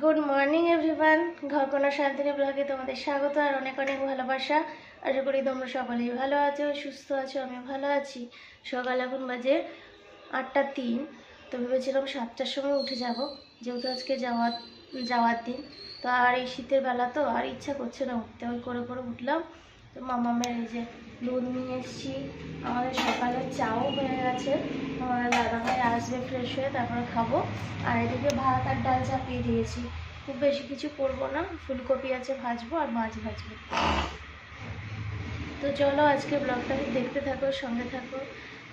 Good morning everyone, ঘরকোনা Shantini ব্লগে তোমাদের স্বাগত আর অনেক অনেক ভালোবাসা। আশা করি তোমরা সকলেই ভালো আছো, সুস্থ আছো, আমি ভালো আছি। সকাল এখন বাজে 8:03। তো ভেবেছিলাম 7টার সময় উঠে যাব, যেহেতু আজকে যাওয়ার দিন। তো আর এই শীতের বেলা তো আর ইচ্ছা করছে না উঠতে, ওই করে করে উঠলাম। তো মামামের এই যে দুধ নিয়ে এসেছি, আমাদের সকালে চাও হয়ে গেছে। আমার দাদাভাই আসবে ফ্রেশ হয়ে, তারপরে খাবো। আর এদিকে ভাত আর ডাল চাপিয়ে দিয়েছি। খুব বেশি কিছু করবো না, ফুলকপি আছে ভাজবো আর মাছ ভাজবো। তো চলো আজকে ব্লগটা দেখতে থাকো, সঙ্গে থাকো।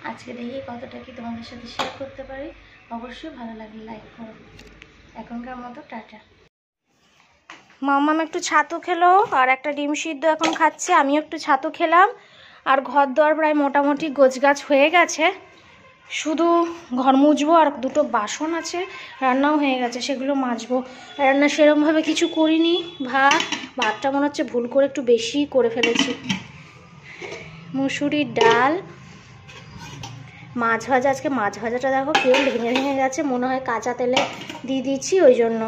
আজকে দেখি কতটা কি তোমাদের সাথে শেয়ার করতে পারি। অবশ্যই ভালো লাগলে লাইক করো। এখনকার মতো টাটা। মামাম একটু ছাতু খেলো আর একটা ডিম সিদ্ধ এখন খাচ্ছে, আমিও একটু ছাতু খেলাম। আর ঘর দোয়ার প্রায় মোটামুটি গোছগাছ হয়ে গেছে, শুধু ঘর মুছবো। আর দুটো বাসন আছে, রান্নাও হয়ে গেছে, সেগুলো মাজবো। রান্না সেরকমভাবে কিছু করিনি। ভাতটা মনে হচ্ছে ভুল করে একটু বেশি করে ফেলেছি। মুসুরির ডাল, মাছ ভাজা। আজকে মাছ ভাজাটা দেখো কেউ ভেঙে ভেঙে গেছে, মনে হয় কাঁচা তেলে দিয়ে দিচ্ছি ওই জন্য।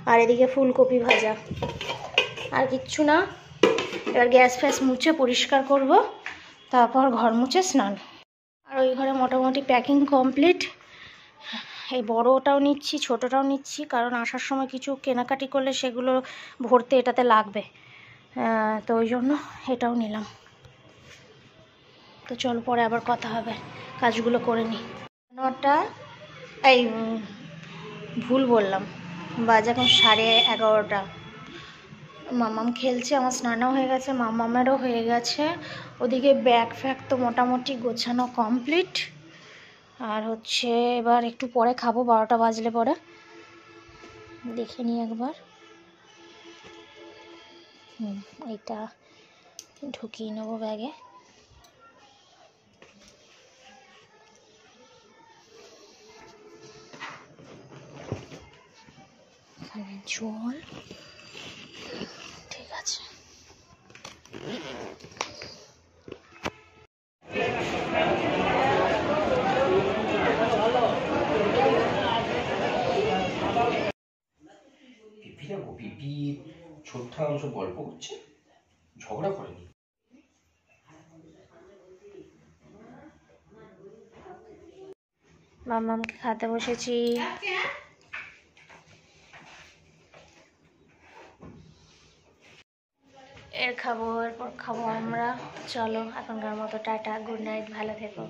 আর এদিকে ফুলকপি ভাজা, আর কিচ্ছু না। এবার গ্যাস ফ্যাস মুছে পরিষ্কার করব, তারপর ঘর মুছে স্নান। আর ওই ঘরে মোটামুটি প্যাকিং কমপ্লিট। এই বড়টাও নিচ্ছি, ছোটটাও নিচ্ছি, কারণ আসার সময় কিছু কেনাকাটি করলে সেগুলো ভরতে এটাতে লাগবে। তো ওই জন্য এটাও নিলাম। তো চল পরে আবার কথা হবে, কাজগুলো করে নিই। 9টা, এই ভুল বললাম, বাজে এখন 11:30। মামাম খেলছে, আমার স্নানও হয়ে গেছে, মামামেরও হয়ে গেছে। ওদিকে ব্যাগ ফ্যাগ তো মোটামুটি গোছানো কমপ্লিট। আর হচ্ছে এবার একটু পরে খাবো, 12টা বাজলে পরে। দেখে নিই একবার। এইটা ঢুকিয়ে নেবো ব্যাগে। এখানে জল, ঠিক আছে। পিপি ছোট্ট অংশ গল্প করছে, ঝগড়া করেনি। মামামকে খাতে বসেছি। এর খাবো, এরপর খাবো আমরা। চলো এখনকার মতো টাটা, গুড নাইট, ভালো থেকো।